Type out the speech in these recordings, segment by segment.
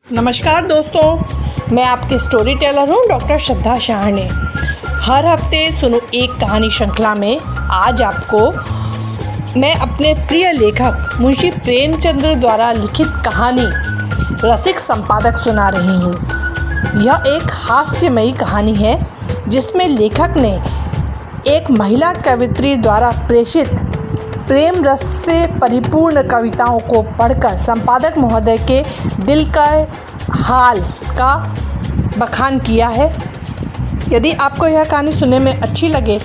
नमस्कार दोस्तों, मैं आपकी स्टोरी टेलर हूँ डॉक्टर श्रद्धा शाहने। हर हफ्ते सुनो एक कहानी श्रृंखला में आज आपको मैं अपने प्रिय लेखक मुंशी प्रेमचंद्र द्वारा लिखित कहानी रसिक संपादक सुना रही हूँ। यह एक हास्यमयी कहानी है जिसमें लेखक ने एक महिला कवित्री द्वारा प्रेषित प्रेम रस से परिपूर्ण कविताओं को पढ़कर संपादक महोदय के दिल का हाल का बखान किया है। यदि आपको यह कहानी सुनने में अच्छी लगे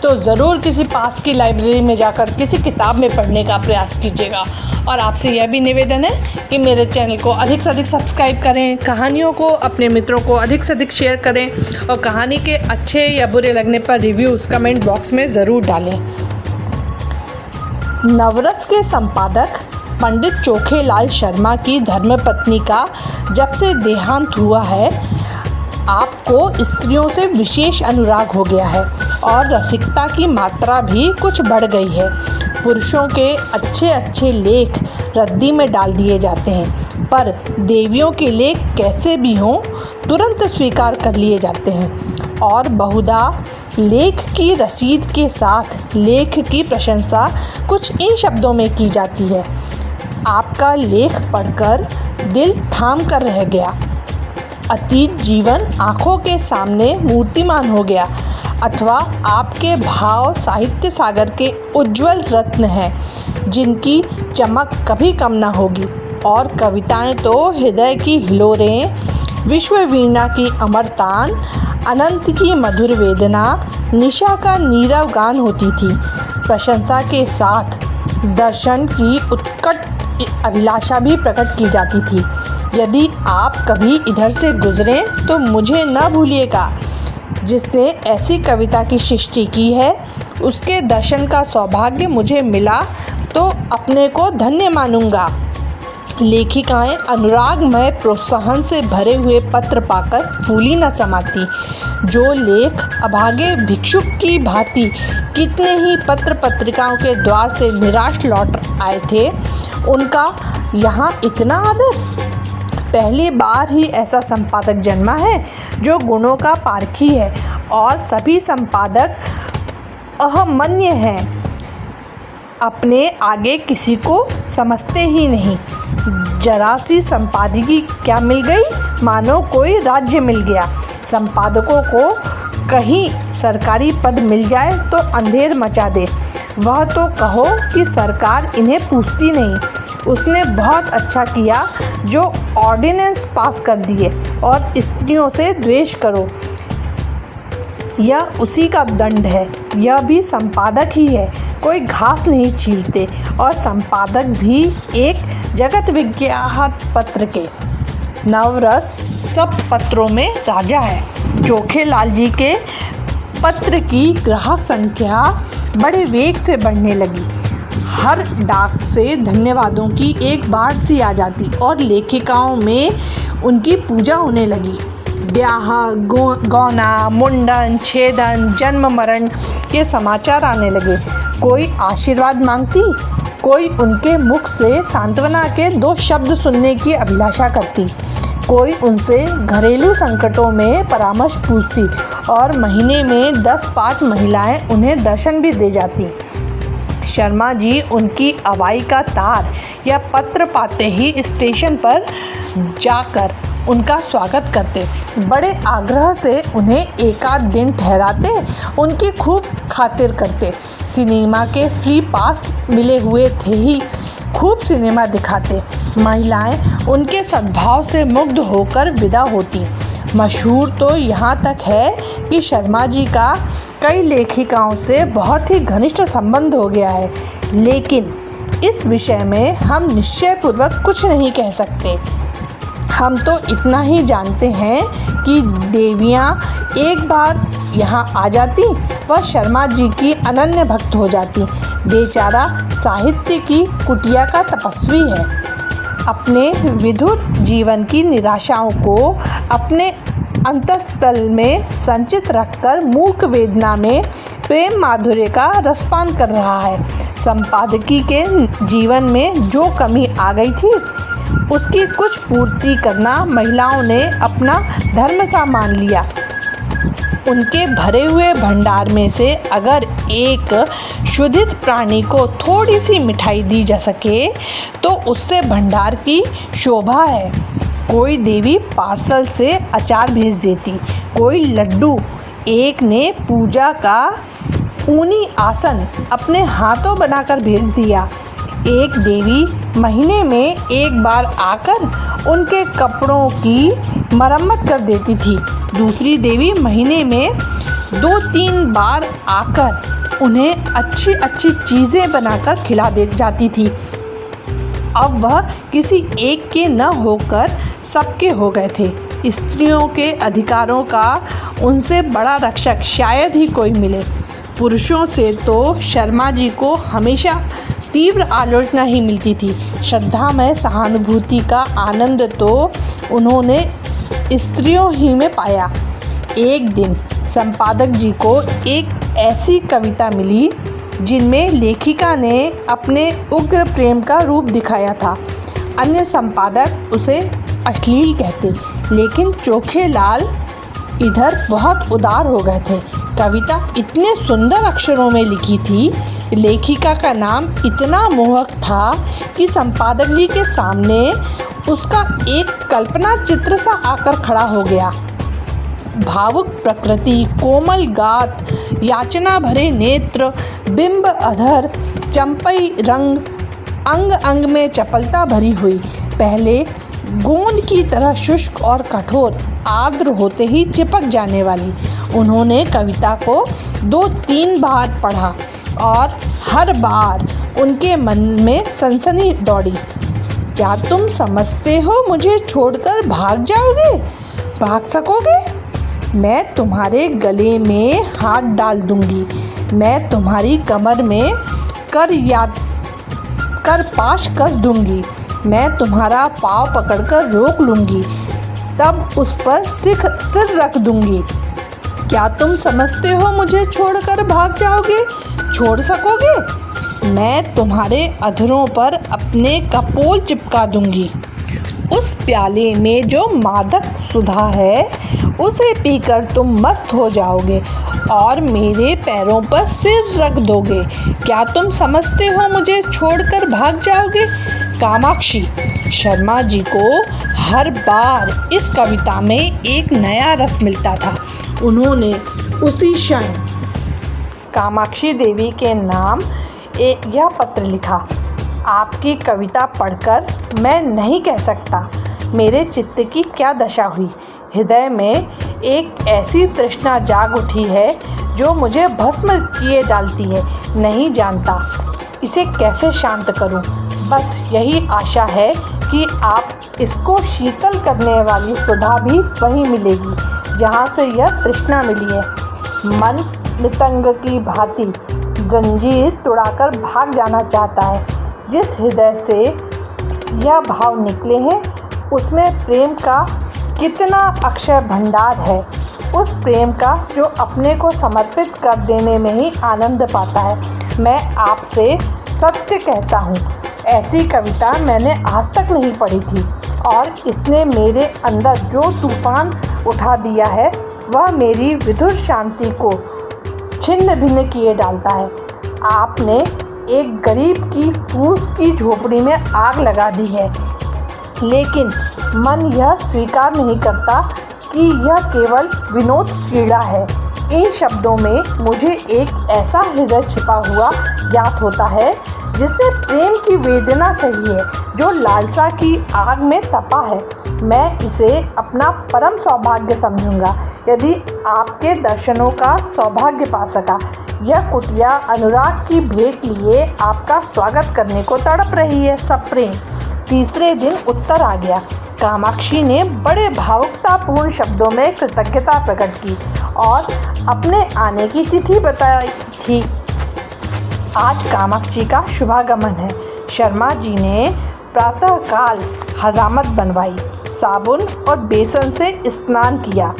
तो ज़रूर किसी पास की लाइब्रेरी में जाकर किसी किताब में पढ़ने का प्रयास कीजिएगा। और आपसे यह भी निवेदन है कि मेरे चैनल को अधिक से अधिक सब्सक्राइब करें, कहानियों को अपने मित्रों को अधिक से अधिक शेयर करें और कहानी के अच्छे या बुरे लगने पर रिव्यूज़ कमेंट बॉक्स में ज़रूर डालें। नवरस के संपादक पंडित चोखेलाल शर्मा की धर्मपत्नी का जब से देहांत हुआ है, आपको स्त्रियों से विशेष अनुराग हो गया है और रसिकता की मात्रा भी कुछ बढ़ गई है। पुरुषों के अच्छे अच्छे लेख रद्दी में डाल दिए जाते हैं, पर देवियों के लेख कैसे भी हों तुरंत स्वीकार कर लिए जाते हैं और बहुधा लेख की रसीद के साथ लेख की प्रशंसा कुछ इन शब्दों में की जाती है। आपका लेख पढ़कर दिल थाम कर रह गया। अतीत जीवन आँखों के सामने मूर्तिमान हो गया, अथवा आपके भाव साहित्य सागर के उज्जवल रत्न हैं जिनकी चमक कभी कम ना होगी। और कविताएं तो हृदय की हिलोरें, विश्व वीणा की अमरतान, अनंत की मधुर वेदना, निशा का नीरव गान होती थी। प्रशंसा के साथ दर्शन की उत्कट अभिलाषा भी प्रकट की जाती थी। यदि आप कभी इधर से गुजरें तो मुझे न भूलिएगा। जिसने ऐसी कविता की सृष्टि की है उसके दर्शन का सौभाग्य मुझे मिला तो अपने को धन्य मानूंगा। लेखिकाएं अनुरागमय प्रोत्साहन से भरे हुए पत्र पाकर फूली न समाती। जो लेख अभागे भिक्षुक की भांति कितने ही पत्र पत्रिकाओं के द्वार से निराश लौट आए थे, उनका यहाँ इतना आदर। पहली बार ही ऐसा संपादक जन्मा है जो गुणों का पारखी है और सभी संपादक अहमन्य हैं, अपने आगे किसी को समझते ही नहीं। जरा सी संपादकी क्या मिल गई, मानो कोई राज्य मिल गया। संपादकों को कहीं सरकारी पद मिल जाए तो अंधेर मचा दे। वह तो कहो कि सरकार इन्हें पूछती नहीं। उसने बहुत अच्छा किया जो ऑर्डिनेंस पास कर दिए और स्त्रियों से द्वेष करो, यह उसी का दंड है। यह भी संपादक ही है, कोई घास नहीं छीलते। और संपादक भी एक जगत विख्यात पत्र के। नवरस सब पत्रों में राजा है। चोखेलाल जी के पत्र की ग्राहक संख्या बड़े वेग से बढ़ने लगी। हर डाक से धन्यवादों की एक बाढ़ सी आ जाती और लेखिकाओं में उनकी पूजा होने लगी। ब्याह, गौना, मुंडन, छेदन, जन्म मरण के समाचार आने लगे। कोई आशीर्वाद मांगती, कोई उनके मुख से सांत्वना के 2 शब्द सुनने की अभिलाषा करती, कोई उनसे घरेलू संकटों में परामर्श पूछती और महीने में 10-5 महिलाएं उन्हें दर्शन भी दे जाती। शर्मा जी उनकी अवाई का तार या पत्र पाते ही स्टेशन पर जाकर उनका स्वागत करते, बड़े आग्रह से उन्हें एकाध दिन ठहराते, उनकी खूब खातिर करते। सिनेमा के फ्री पास मिले हुए थे ही खूब सिनेमा दिखाते। महिलाएं उनके सद्भाव से मुग्ध होकर विदा होती। मशहूर तो यहाँ तक है कि शर्मा जी का कई लेखिकाओं से बहुत ही घनिष्ठ संबंध हो गया है, लेकिन इस विषय में हम निश्चयपूर्वक कुछ नहीं कह सकते। हम तो इतना ही जानते हैं कि देवियाँ एक बार यहाँ आ जाती, वह शर्मा जी की अनन्य भक्त हो जाती। बेचारा साहित्य की कुटिया का तपस्वी है। अपने विधुर जीवन की निराशाओं को अपने अंतस्तल में संचित रखकर मूक वेदना में प्रेम माधुर्य का रसपान कर रहा है। संपादकी के जीवन में जो कमी आ गई थी उसकी कुछ पूर्ति करना महिलाओं ने अपना धर्म सा मान लिया। उनके भरे हुए भंडार में से अगर एक शुद्धित प्राणी को थोड़ी सी मिठाई दी जा सके तो उससे भंडार की शोभा है। कोई देवी पार्सल से अचार भेज देती, कोई लड्डू। एक ने पूजा का ऊनी आसन अपने हाथों बनाकर भेज दिया। एक देवी महीने में एक बार आकर उनके कपड़ों की मरम्मत कर देती थी। दूसरी देवी महीने में 2-3 बार आकर उन्हें अच्छी अच्छी चीज़ें बनाकर खिला दे जाती थी। अब वह किसी एक के न होकर सबके हो गए थे। स्त्रियों के अधिकारों का उनसे बड़ा रक्षक शायद ही कोई मिले। पुरुषों से तो शर्मा जी को हमेशा तीव्र आलोचना ही मिलती थी। श्रद्धा में सहानुभूति का आनंद तो उन्होंने स्त्रियों ही में पाया। एक दिन संपादक जी को एक ऐसी कविता मिली जिनमें लेखिका ने अपने उग्र प्रेम का रूप दिखाया था। अन्य संपादक उसे अश्लील कहते, लेकिन चोखेलाल इधर बहुत उदार हो गए थे। कविता इतने सुंदर अक्षरों में लिखी थी, लेखिका का नाम इतना मोहक था कि संपादक जी के सामने उसका एक कल्पना चित्र सा आकर खड़ा हो गया। भावुक प्रकृति, कोमल गात, याचना भरे नेत्र, बिंब अधर, चंपई रंग, अंग अंग में चपलता भरी हुई, पहले गोंद की तरह शुष्क और कठोर, आर्द्र होते ही चिपक जाने वाली। उन्होंने कविता को 2-3 बार पढ़ा और हर बार उनके मन में सनसनी दौड़ी। क्या तुम समझते हो मुझे छोड़कर भाग जाओगे? भाग सकोगे? मैं तुम्हारे गले में हाथ डाल दूंगी, मैं तुम्हारी कमर में कर पाश कस दूंगी, मैं तुम्हारा पाँव पकड़कर रोक लूंगी, तब उस पर सिर रख दूंगी। क्या तुम समझते हो मुझे छोड़कर भाग जाओगे? छोड़ सकोगे? मैं तुम्हारे अधरों पर अपने कपोल चिपका दूंगी। उस प्याले में जो मादक सुधा है उसे पीकर तुम मस्त हो जाओगे और मेरे पैरों पर सिर रख दोगे। क्या तुम समझते हो मुझे छोड़कर भाग जाओगे? कामाक्षी। शर्मा जी को हर बार इस कविता में एक नया रस मिलता था। उन्होंने उसी क्षण कामाक्षी देवी के नाम यह पत्र लिखा। आपकी कविता पढ़कर मैं नहीं कह सकता मेरे चित्त की क्या दशा हुई। हृदय में एक ऐसी तृष्णा जाग उठी है जो मुझे भस्म किए डालती है। नहीं जानता इसे कैसे शांत करूं। बस यही आशा है कि आप इसको शीतल करने वाली सुधा भी वहीं मिलेगी जहां से यह तृष्णा मिली है। मन मृतंग की भांति जंजीर तुड़ाकर भाग जाना चाहता है। जिस हृदय से यह भाव निकले हैं उसमें प्रेम का कितना अक्षय भंडार है। उस प्रेम का जो अपने को समर्पित कर देने में ही आनंद पाता है। मैं आपसे सत्य कहता हूँ, ऐसी कविता मैंने आज तक नहीं पढ़ी थी और इसने मेरे अंदर जो तूफान उठा दिया है वह मेरी विधुर शांति को छिन्न भिन्न किए डालता है। आपने एक गरीब की फूस की झोपड़ी में आग लगा दी है, लेकिन मन यह स्वीकार नहीं करता कि यह केवल विनोद क्रीड़ा है। इन शब्दों में मुझे एक ऐसा हृदय छिपा हुआ ज्ञात होता है जिसने प्रेम की वेदना सही है, जो लालसा की आग में तपा है। मैं इसे अपना परम सौभाग्य समझूंगा यदि आपके दर्शनों का सौभाग्य पा सका। यह कुटिया अनुराग की भेंट लिए आपका स्वागत करने को तड़प रही है। सब प्रेम। तीसरे दिन उत्तर आ गया। कामाक्षी ने बड़े भावुकतापूर्ण शब्दों में कृतज्ञता प्रकट की और अपने आने की तिथि बताई थी। आज कामाक्षी का शुभागमन है। शर्मा जी ने प्रातःकाल हजामत बनवाई, साबुन और बेसन से स्नान किया।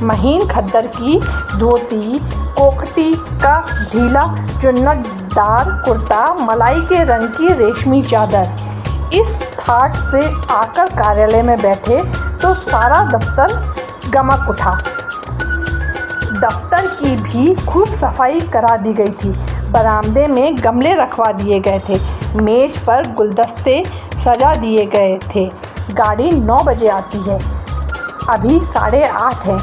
महीन खद्दर की धोती, कोकटी का ढीला चुन्नटदार कुर्ता, मलाई के रंग की रेशमी चादर। इस ठाठ से आकर कार्यालय में बैठे तो सारा दफ्तर गमक उठा। दफ्तर की भी खूब सफाई करा दी गई थी। बरामदे में गमले रखवा दिए गए थे, मेज पर गुलदस्ते सजा दिए गए थे। गाड़ी 9 बजे आती है, अभी 8:30 है,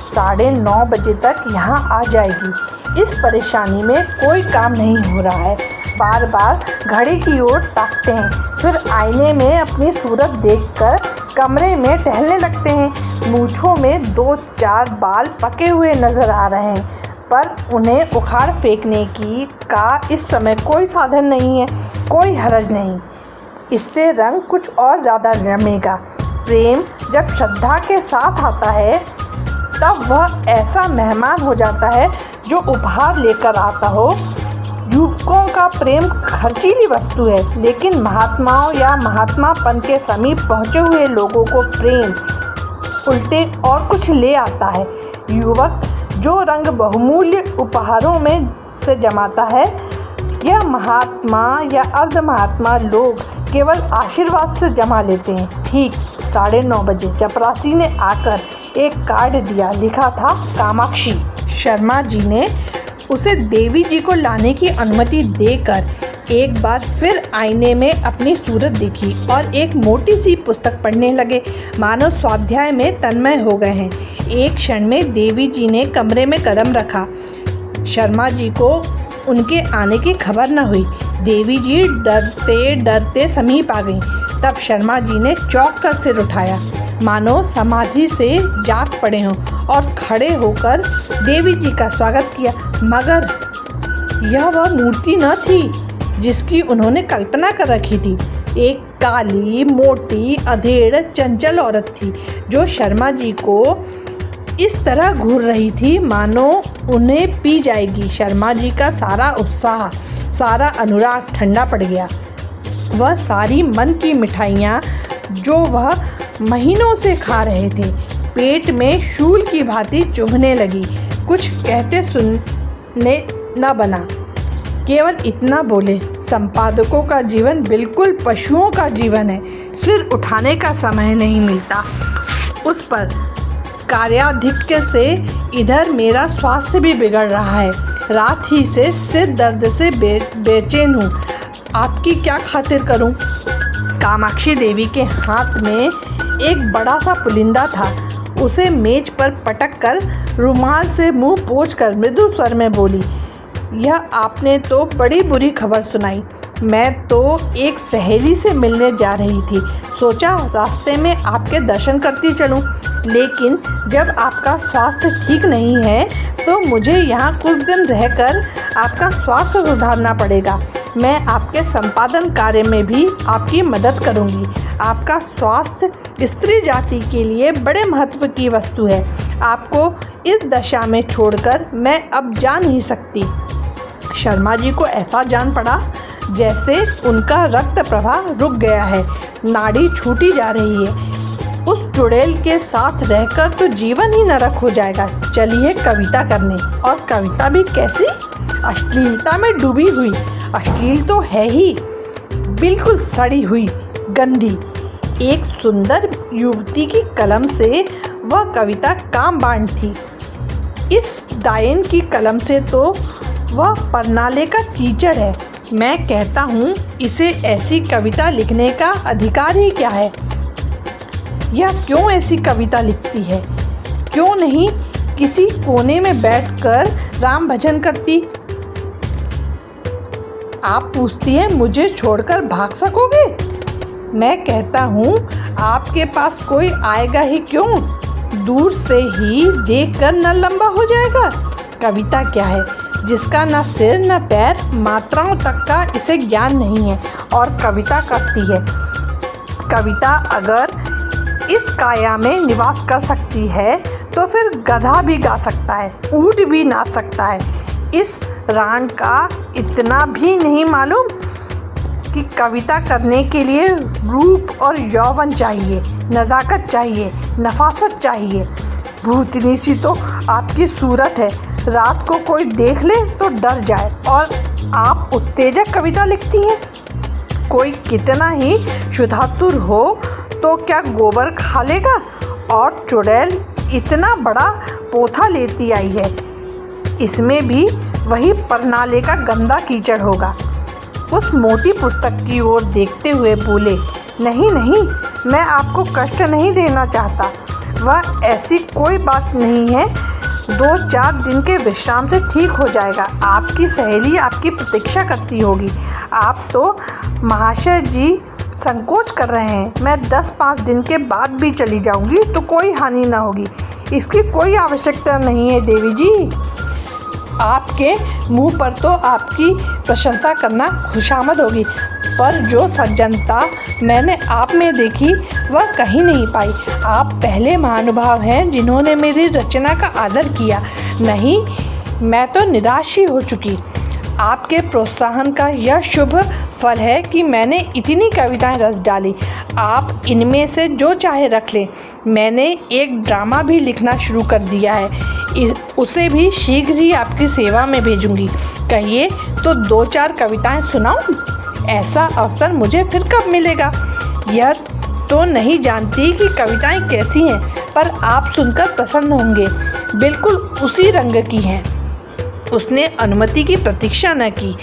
9:30 बजे तक यहाँ आ जाएगी। इस परेशानी में कोई काम नहीं हो रहा है। बार बार घड़ी की ओर ताकते हैं, फिर आईने में अपनी सूरत देखकर कमरे में टहलने लगते हैं। मूंछों में 2-4 बाल पके हुए नजर आ रहे हैं, पर उन्हें उखाड़ फेंकने की का इस समय कोई साधन नहीं है। कोई हरज नहीं, इससे रंग कुछ और ज़्यादा रमेगा। प्रेम जब श्रद्धा के साथ आता है तब वह ऐसा मेहमान हो जाता है जो उपहार लेकर आता हो। युवकों का प्रेम खर्चीली वस्तु है, लेकिन महात्माओं या महात्मापन के समीप पहुँचे हुए लोगों को प्रेम उल्टे और कुछ ले आता है। युवक जो रंग बहुमूल्य उपहारों में से जमाता है, यह महात्मा या अर्ध महात्मा लोग केवल आशीर्वाद से जमा लेते हैं। ठीक 9:30 बजे चपरासी ने आकर एक कार्ड दिया, लिखा था कामाक्षी। शर्मा जी ने उसे देवी जी को लाने की अनुमति देकर एक बार फिर आईने में अपनी सूरत देखी और एक मोटी सी पुस्तक पढ़ने लगे, मानो स्वाध्याय में तन्मय हो गए हैं। एक क्षण में देवी जी ने कमरे में कदम रखा। शर्मा जी को उनके आने की खबर न हुई। देवी जी डरते डरते समीप आ गईं। तब शर्मा जी ने चौंक कर सिर उठाया, मानो समाधि से जाग पड़े हों, और खड़े होकर देवी जी का स्वागत किया। मगर यह वह मूर्ति न थी जिसकी उन्होंने कल्पना कर रखी थी। एक काली, मोटी, अधेड़, चंचल औरत थी जो शर्मा जी को इस तरह घूर रही थी मानो उन्हें पी जाएगी। शर्मा जी का सारा उत्साह, सारा अनुराग ठंडा पड़ गया। वह सारी मन की मिठाइयाँ जो वह महीनों से खा रहे थे, पेट में शूल की भांति चुभने लगी। कुछ कहते सुनने न बना, केवल इतना बोले, संपादकों का जीवन बिल्कुल पशुओं का जीवन है। सिर उठाने का समय नहीं मिलता उस पर। कार्याधिक्य से इधर मेरा स्वास्थ्य भी बिगड़ रहा है। रात ही से सिर दर्द से बेचैन हूँ। आपकी क्या खातिर करूँ? कामाक्षी देवी के हाथ में एक बड़ा सा पुलिंदा था। उसे मेज पर पटक कर रुमाल से मुंह पोंछकर मृदु स्वर में बोली, यह आपने तो बड़ी बुरी खबर सुनाई। मैं तो एक सहेली से मिलने जा रही थी, सोचा रास्ते में आपके दर्शन करती चलूं, लेकिन जब आपका स्वास्थ्य ठीक नहीं है तो मुझे यहाँ कुछ दिन रहकर आपका स्वास्थ्य सुधारना पड़ेगा। मैं आपके संपादन कार्य में भी आपकी मदद करूँगी। आपका स्वास्थ्य स्त्री जाति के लिए बड़े महत्व की वस्तु है। आपको इस दशा में छोड़कर मैं अब जा नहीं सकती। शर्मा जी को ऐसा जान पड़ा जैसे उनका रक्त प्रवाह रुक गया है, नाड़ी छूटी जा रही है। उस चुड़ैल के साथ रहकर तो जीवन ही नरक हो जाएगा। चलिए कविता करने। और कविता भी कैसी? अश्लीलता में डूबी हुई। अश्लील तो है ही, बिल्कुल सड़ी हुई, गंदी। एक सुंदर युवती की कलम से वह कविता कामबान थी। इस डायन की कलम से तो वह परनाले का कीचड़ है। मैं कहता हूँ इसे ऐसी कविता लिखने का अधिकार ही क्या है? यह क्यों ऐसी कविता लिखती है? क्यों नहीं किसी कोने में बैठकर राम भजन करती? आप पूछती हैं मुझे छोड़कर भाग सकोगे? मैं कहता हूँ आपके पास कोई आएगा ही क्यों? दूर से ही देखकर न लंबा हो जाएगा? कविता क्या है जिसका न सिर न पैर, मात्राओं तक का इसे ज्ञान नहीं है और कविता करती है। कविता अगर इस काया में निवास कर सकती है तो फिर गधा भी गा सकता है, ऊँट भी नाच सकता है। इस रान का इतना भी नहीं मालूम कि कविता करने के लिए रूप और यौवन चाहिए, नज़ाकत चाहिए, नफासत चाहिए। भूतनी सी तो आपकी सूरत है, रात को कोई देख ले तो डर जाए, और आप उत्तेजक कविता लिखती हैं। कोई कितना ही शुद्धातुर हो तो क्या गोबर खा लेगा? और चुड़ैल इतना बड़ा पोथा लेती आई है, इसमें भी वही परनाले का गंदा कीचड़ होगा। उस मोटी पुस्तक की ओर देखते हुए बोले, नहीं नहीं, मैं आपको कष्ट नहीं देना चाहता। वह ऐसी कोई बात नहीं है, 2-4 दिन के विश्राम से ठीक हो जाएगा। आपकी सहेली आपकी प्रतीक्षा करती होगी। आप तो महाशय जी संकोच कर रहे हैं। मैं 10-5 दिन के बाद भी चली जाऊंगी तो कोई हानि ना होगी। इसकी कोई आवश्यकता नहीं है देवी जी। आपके मुंह पर तो आपकी प्रशंसा करना खुशामद होगी, पर जो सज्जनता मैंने आप में देखी वह कहीं नहीं पाई। आप पहले महानुभाव हैं जिन्होंने मेरी रचना का आदर किया। नहीं, मैं तो निराश ही हो चुकी। आपके प्रोत्साहन का यह शुभ फल है कि मैंने इतनी कविताएं रच डाली। आप इनमें से जो चाहे रख लें। मैंने एक ड्रामा भी लिखना शुरू कर दिया है, उसे भी शीघ्र ही आपकी सेवा में भेजूंगी। कहिए तो 2-4 कविताएं सुनाऊं? ऐसा अवसर मुझे फिर कब मिलेगा? यह तो नहीं जानती कि कविताएं कैसी हैं, पर आप सुनकर प्रसन्न होंगे। बिल्कुल उसी रंग की हैं। उसने अनुमति की प्रतीक्षा न की,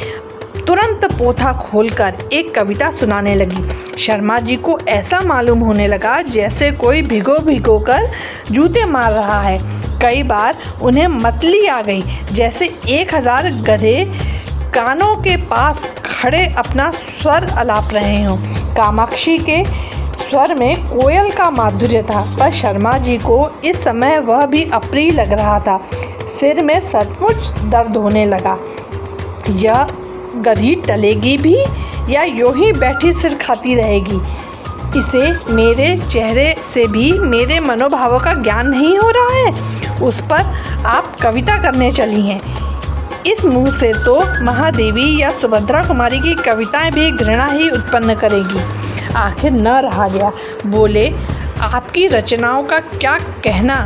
तुरंत पोथा खोलकर एक कविता सुनाने लगी। शर्मा जी को ऐसा मालूम होने लगा जैसे कोई भिगो कर जूते मार रहा है। कई बार उन्हें मतली आ गई, जैसे 1000 गधे कानों के पास खड़े अपना स्वर अलाप रहे हों। कामाक्षी के स्वर में कोयल का माधुर्य था, पर शर्मा जी को इस समय वह भी अप्रिय लग रहा था। सिर में सचमुच दर्द होने लगा। यह गधी टलेगी भी या यूं ही बैठी सिर खाती रहेगी? इसे मेरे चेहरे से भी मेरे मनोभावों का ज्ञान नहीं हो रहा है। उस पर आप कविता करने चली हैं। इस मुंह से तो महादेवी या सुभद्रा कुमारी की कविताएं भी घृणा ही उत्पन्न करेगी। आखिर न रहा गया, बोले, आपकी रचनाओं का क्या कहना?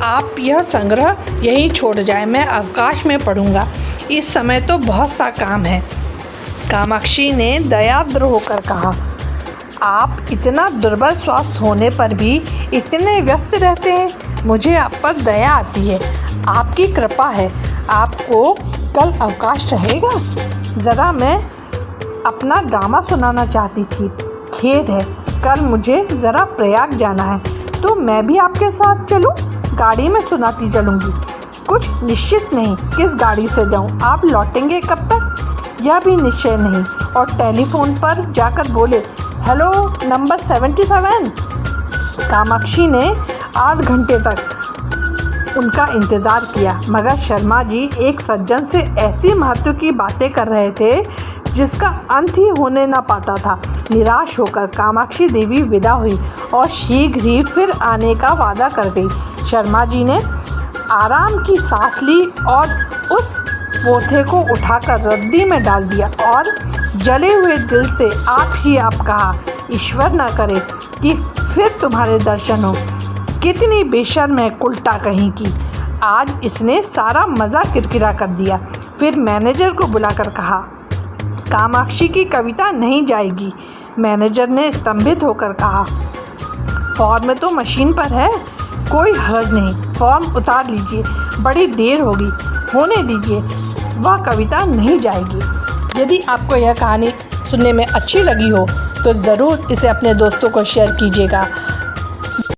आप यह संग्रह यहीं छोड़ जाएं, मैं अवकाश में पढ़ूंगा। इस समय तो बहुत सा काम है। कामाक्षी ने दयाद्र होकर कहा, आप इतना दुर्बल स्वास्थ्य होने पर भी इतने व्यस्त रहते हैं, मुझे आप पर दया आती है। आपकी कृपा है। आपको कल अवकाश रहेगा? ज़रा मैं अपना ड्रामा सुनाना चाहती थी। खेद है, कल मुझे ज़रा प्रयाग जाना है, तो मैं भी आपके साथ चलूं? गाड़ी में सुनाती चलूँगी। कुछ निश्चित नहीं किस गाड़ी से जाऊं। आप लौटेंगे कब तक, यह भी निश्चय नहीं। और टेलीफोन पर जाकर बोले, हेलो नंबर 77। कामाक्षी ने आध घंटे तक उनका इंतज़ार किया, मगर शर्मा जी एक सज्जन से ऐसी महत्व की बातें कर रहे थे जिसका अंत ही होने न पाता था। निराश होकर कामाक्षी देवी विदा हुई और शीघ्र ही फिर आने का वादा कर गई। शर्मा जी ने आराम की सांस ली और उस पोथे को उठाकर रद्दी में डाल दिया और जले हुए दिल से आप ही आप कहा, ईश्वर न करे कि फिर तुम्हारे दर्शन हो। कितनी बेशर्म है कुलटा कहीं की। आज इसने सारा मज़ा किरकिरा कर दिया। फिर मैनेजर को बुलाकर कहा, कामाक्षी की कविता नहीं जाएगी। मैनेजर ने स्तंभित होकर कहा, फॉर्म तो मशीन पर है, कोई हर्ज नहीं, फॉर्म उतार लीजिए, बड़ी देर होगी, होने दीजिए, वह कविता नहीं जाएगी। यदि आपको यह कहानी सुनने में अच्छी लगी हो तो ज़रूर इसे अपने दोस्तों को शेयर कीजिएगा।